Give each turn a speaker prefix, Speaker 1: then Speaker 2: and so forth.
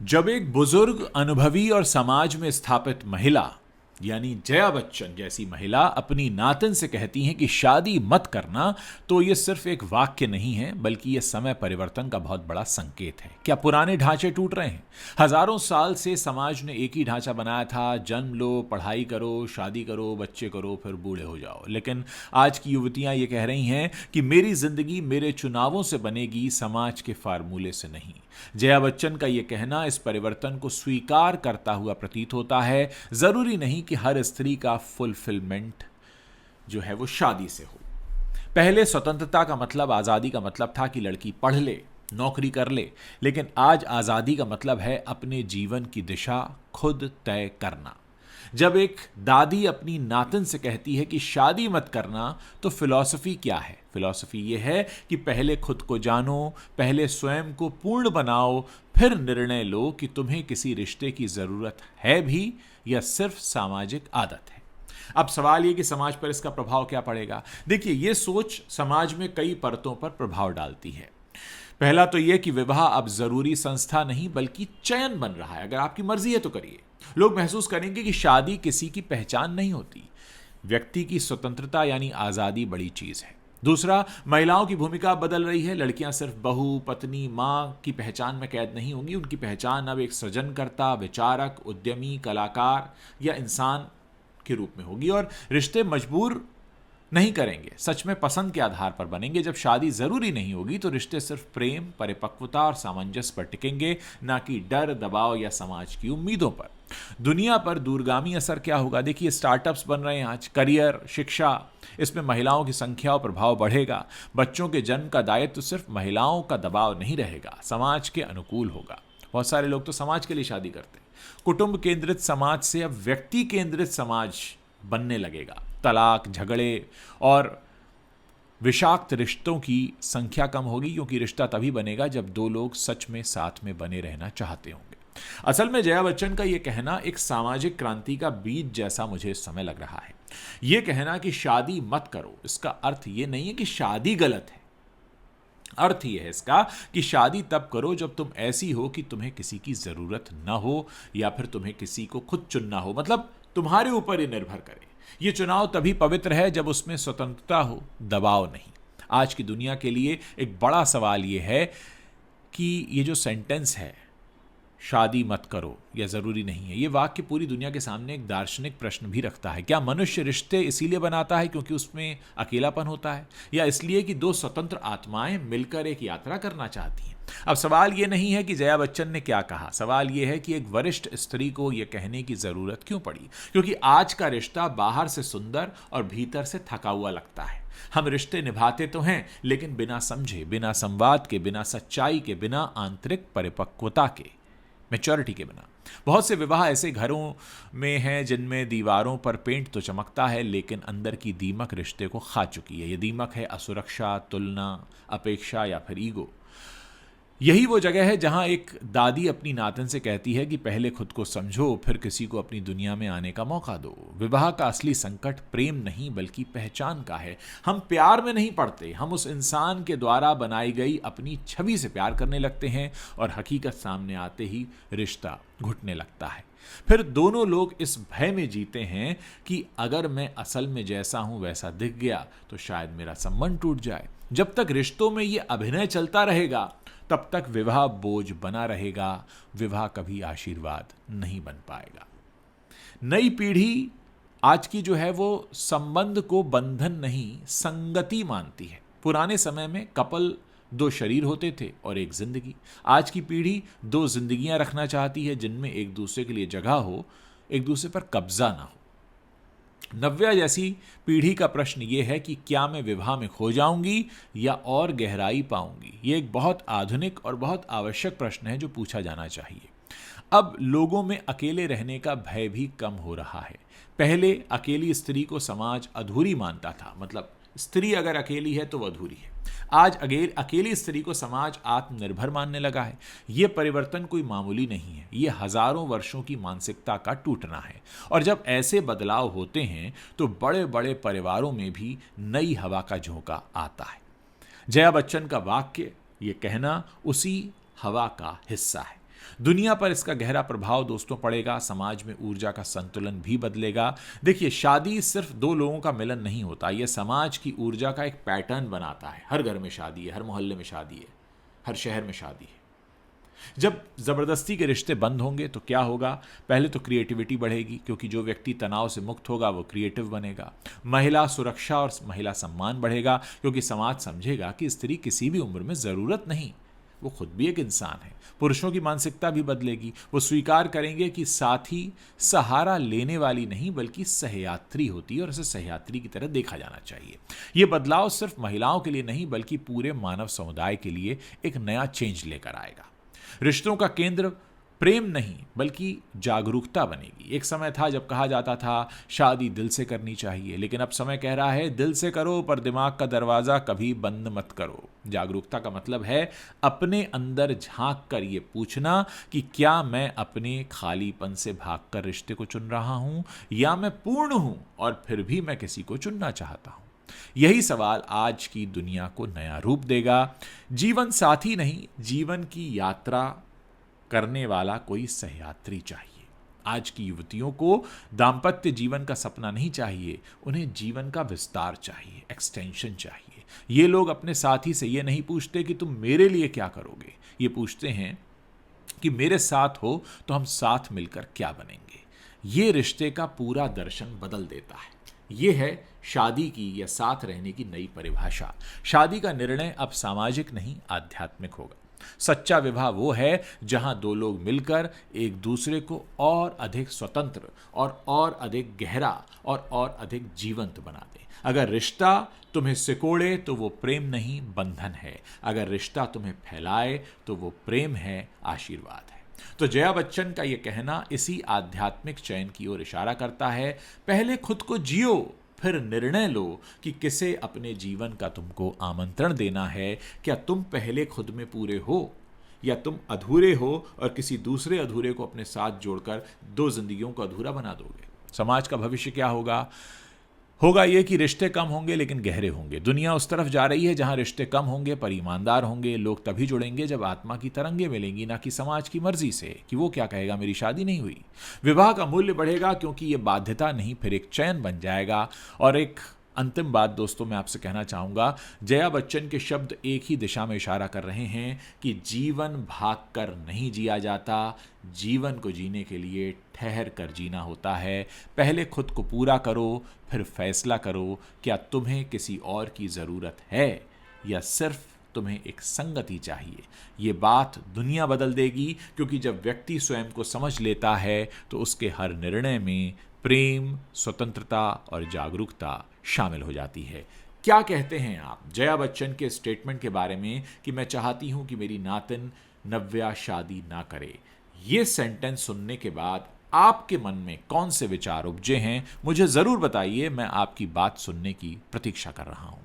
Speaker 1: जब एक बुजुर्ग, अनुभवी और समाज में स्थापित महिला यानी जया बच्चन जैसी महिला अपनी नातिन से कहती हैं कि शादी मत करना, तो ये सिर्फ एक वाक्य नहीं है, बल्कि ये समय परिवर्तन का बहुत बड़ा संकेत है। क्या पुराने ढांचे टूट रहे हैं? हजारों साल से समाज ने एक ही ढांचा बनाया था, जन्म लो, पढ़ाई करो, शादी करो, बच्चे करो, फिर बूढ़े हो जाओ। लेकिन आज की युवतियां ये कह रही हैं कि मेरी जिंदगी मेरे चुनावों से बनेगी, समाज के फार्मूले से नहीं। जया बच्चन का यह कहना इस परिवर्तन को स्वीकार करता हुआ प्रतीत होता है। जरूरी नहीं कि हर स्त्री का फुलफिलमेंट जो है वो शादी से हो। पहले स्वतंत्रता का मतलब, आजादी का मतलब था कि लड़की पढ़ ले, नौकरी कर ले, लेकिन आज आजादी का मतलब है अपने जीवन की दिशा खुद तय करना। जब एक दादी अपनी नातिन से कहती है कि शादी मत करना, तो फिलॉसफी क्या है? फिलॉसफी यह है कि पहले खुद को जानो, पहले स्वयं को पूर्ण बनाओ, फिर निर्णय लो कि तुम्हें किसी रिश्ते की जरूरत है भी या सिर्फ सामाजिक आदत है। अब सवाल ये कि समाज पर इसका प्रभाव क्या पड़ेगा। देखिए, ये सोच समाज में कई परतों पर प्रभाव डालती है। पहला तो यह कि विवाह अब जरूरी संस्था नहीं बल्कि चयन बन रहा है। अगर आपकी मर्जी है तो करिए। लोग महसूस करेंगे कि शादी किसी की पहचान नहीं होती, व्यक्ति की स्वतंत्रता यानी आजादी बड़ी चीज है। दूसरा, महिलाओं की भूमिका बदल रही है। लड़कियां सिर्फ बहू, पत्नी, मां की पहचान में कैद नहीं होंगी। उनकी पहचान अब एक सृजनकर्ता, विचारक, उद्यमी, कलाकार या इंसान के रूप में होगी। और रिश्ते मजबूर नहीं करेंगे, सच में पसंद के आधार पर बनेंगे। जब शादी जरूरी नहीं होगी तो रिश्ते सिर्फ प्रेम, परिपक्वता और सामंजस्य पर टिकेंगे, ना कि डर, दबाव या समाज की उम्मीदों पर। दुनिया पर दूरगामी असर क्या होगा? देखिए, स्टार्टअप्स बन रहे हैं आज, करियर, शिक्षा, इसमें महिलाओं की संख्या और प्रभाव बढ़ेगा। बच्चों के जन्म का दायित्व तो सिर्फ महिलाओं का दबाव नहीं रहेगा, समाज के अनुकूल होगा। बहुत सारे लोग तो समाज के लिए शादी करते हैं। कुटुंब केंद्रित समाज से अब व्यक्ति केंद्रित समाज बनने लगेगा। तलाक, झगड़े और विषाक्त रिश्तों की संख्या कम होगी, क्योंकि रिश्ता तभी बनेगा जब दो लोग सच में साथ में बने रहना चाहते होंगे। असल में जया बच्चन का यह कहना एक सामाजिक क्रांति का बीज जैसा मुझे इस समय लग रहा है। यह कहना कि शादी मत करो, इसका अर्थ यह नहीं है कि शादी गलत है। अर्थ यह है इसका कि शादी तब करो जब तुम ऐसी हो कि तुम्हें किसी की जरूरत ना हो, या फिर तुम्हें किसी को खुद चुनना हो, मतलब तुम्हारे ऊपर ही निर्भर करे। यह चुनाव तभी पवित्र है जब उसमें स्वतंत्रता हो, दबाव नहीं। आज की दुनिया के लिए एक बड़ा सवाल यह है कि ये जो सेंटेंस है, शादी मत करो या जरूरी नहीं है, ये वाक्य पूरी दुनिया के सामने एक दार्शनिक प्रश्न भी रखता है। क्या मनुष्य रिश्ते इसीलिए बनाता है क्योंकि उसमें अकेलापन होता है, या इसलिए कि दो स्वतंत्र आत्माएं मिलकर एक यात्रा करना चाहती हैं? अब सवाल यह नहीं है कि जया बच्चन ने क्या कहा, सवाल यह है कि एक वरिष्ठ स्त्री को यह कहने की जरूरत क्यों पड़ी। क्योंकि आज का रिश्ता बाहर से सुंदर और भीतर से थका हुआ लगता है। हम रिश्ते निभाते तो हैं, लेकिन बिना समझे, बिना संवाद के, बिना सच्चाई के, बिना आंतरिक परिपक्वता के, मैच्योरिटी के बिना। बहुत से विवाह ऐसे घरों में हैं जिनमें दीवारों पर पेंट तो चमकता है, लेकिन अंदर की दीमक रिश्ते को खा चुकी है। ये दीमक है असुरक्षा, तुलना, अपेक्षा या फिर ईगो। यही वो जगह है जहां एक दादी अपनी नातिन से कहती है कि पहले खुद को समझो, फिर किसी को अपनी दुनिया में आने का मौका दो। विवाह का असली संकट प्रेम नहीं बल्कि पहचान का है। हम प्यार में नहीं पड़ते, हम उस इंसान के द्वारा बनाई गई अपनी छवि से प्यार करने लगते हैं, और हकीकत सामने आते ही रिश्ता घुटने लगता है। फिर दोनों लोग इस भय में जीते हैं कि अगर मैं असल में जैसा हूं वैसा दिख गया तो शायद मेरा संबंध टूट जाए। जब तक रिश्तों में यह अभिनय चलता रहेगा, तब तक विवाह बोझ बना रहेगा। विवाह कभी आशीर्वाद नहीं बन पाएगा। नई पीढ़ी आज की जो है वो संबंध को बंधन नहीं, संगति मानती है। पुराने समय में कपल दो शरीर होते थे और एक जिंदगी। आज की पीढ़ी दो जिंदगियां रखना चाहती है, जिनमें एक दूसरे के लिए जगह हो, एक दूसरे पर कब्जा ना हो। नव्या जैसी पीढ़ी का प्रश्न यह है कि क्या मैं विवाह में खो जाऊंगी या और गहराई पाऊंगी। यह एक बहुत आधुनिक और बहुत आवश्यक प्रश्न है जो पूछा जाना चाहिए। अब लोगों में अकेले रहने का भय भी कम हो रहा है। पहले अकेली स्त्री को समाज अधूरी मानता था, मतलब स्त्री अगर अकेली है तो वह अधूरी है। आज अकेली स्त्री को समाज आत्मनिर्भर मानने लगा है। यह परिवर्तन कोई मामूली नहीं है, यह हजारों वर्षों की मानसिकता का टूटना है। और जब ऐसे बदलाव होते हैं तो बड़े बड़े परिवारों में भी नई हवा का झोंका आता है। जया बच्चन का वाक्य, यह कहना उसी हवा का हिस्सा है। दुनिया पर इसका गहरा प्रभाव दोस्तों पड़ेगा, समाज में ऊर्जा का संतुलन भी बदलेगा। देखिए, शादी सिर्फ दो लोगों का मिलन नहीं होता, यह समाज की ऊर्जा का एक पैटर्न बनाता है। हर घर में शादी है, हर मोहल्ले में शादी है, हर शहर में शादी है। जब जबरदस्ती के रिश्ते बंद होंगे तो क्या होगा? पहले तो क्रिएटिविटी बढ़ेगी, क्योंकि जो व्यक्ति तनाव से मुक्त होगा वो क्रिएटिव बनेगा। महिला सुरक्षा और महिला सम्मान बढ़ेगा, क्योंकि समाज समझेगा कि स्त्री किसी भी उम्र में जरूरत नहीं, वो खुद भी एक इंसान है। पुरुषों की मानसिकता भी बदलेगी, वो स्वीकार करेंगे कि साथी सहारा लेने वाली नहीं बल्कि सहयात्री होती है और उसे सहयात्री की तरह देखा जाना चाहिए। ये बदलाव सिर्फ महिलाओं के लिए नहीं बल्कि पूरे मानव समुदाय के लिए एक नया चेंज लेकर आएगा। रिश्तों का केंद्र प्रेम नहीं बल्कि जागरूकता बनेगी। एक समय था जब कहा जाता था शादी दिल से करनी चाहिए, लेकिन अब समय कह रहा है दिल से करो पर दिमाग का दरवाजा कभी बंद मत करो। जागरूकता का मतलब है अपने अंदर झांक कर ये पूछना कि क्या मैं अपने खालीपन से भागकर रिश्ते को चुन रहा हूं या मैं पूर्ण हूं और फिर भी मैं किसी को चुनना चाहता हूं। यही सवाल आज की दुनिया को नया रूप देगा। जीवन साथी नहीं, जीवन की यात्रा करने वाला कोई सहयात्री चाहिए। आज की युवतियों को दाम्पत्य जीवन का सपना नहीं चाहिए, उन्हें जीवन का विस्तार चाहिए, एक्सटेंशन चाहिए। ये लोग अपने साथी से ये नहीं पूछते कि तुम मेरे लिए क्या करोगे, ये पूछते हैं कि मेरे साथ हो तो हम साथ मिलकर क्या बनेंगे। ये रिश्ते का पूरा दर्शन बदल देता है। ये है शादी की या साथ रहने की नई परिभाषा। शादी का निर्णय अब सामाजिक नहीं, आध्यात्मिक होगा। सच्चा विवाह वो है जहां दो लोग मिलकर एक दूसरे को और अधिक स्वतंत्र और अधिक गहरा और अधिक जीवंत बना दें। अगर रिश्ता तुम्हें सिकोड़े तो वो प्रेम नहीं, बंधन है। अगर रिश्ता तुम्हें फैलाए तो वो प्रेम है, आशीर्वाद है। तो जया बच्चन का ये कहना इसी आध्यात्मिक चयन की ओर इशारा करता है। पहले खुद को जियो, फिर निर्णय लो कि किसे अपने जीवन का तुमको आमंत्रण देना है। क्या तुम पहले खुद में पूरे हो या तुम अधूरे हो और किसी दूसरे अधूरे को अपने साथ जोड़कर दो जिंदगियों को अधूरा बना दोगे? समाज का भविष्य क्या होगा? होगा ये कि रिश्ते कम होंगे लेकिन गहरे होंगे। दुनिया उस तरफ जा रही है जहां रिश्ते कम होंगे पर ईमानदार होंगे। लोग तभी जुड़ेंगे जब आत्मा की तरंगे मिलेंगी, ना कि समाज की मर्जी से कि वो क्या कहेगा, मेरी शादी नहीं हुई। विवाह का मूल्य बढ़ेगा क्योंकि ये बाध्यता नहीं फिर एक चयन बन जाएगा। और एक अंतिम बात दोस्तों मैं आपसे कहना चाहूँगा, जया बच्चन के शब्द एक ही दिशा में इशारा कर रहे हैं कि जीवन भाग कर नहीं जिया जाता, जीवन को जीने के लिए ठहर कर जीना होता है। पहले खुद को पूरा करो, फिर फैसला करो क्या तुम्हें किसी और की ज़रूरत है या सिर्फ तुम्हें एक संगति चाहिए। ये बात दुनिया बदल देगी, क्योंकि जब व्यक्ति स्वयं को समझ लेता है तो उसके हर निर्णय में प्रेम, स्वतंत्रता और जागरूकता शामिल हो जाती है। क्या कहते हैं आप जया बच्चन के स्टेटमेंट के बारे में कि मैं चाहती हूं कि मेरी नातिन नव्या शादी ना करे? ये सेंटेंस सुनने के बाद आपके मन में कौन से विचार उपजे हैं, मुझे ज़रूर बताइए। मैं आपकी बात सुनने की प्रतीक्षा कर रहा हूं।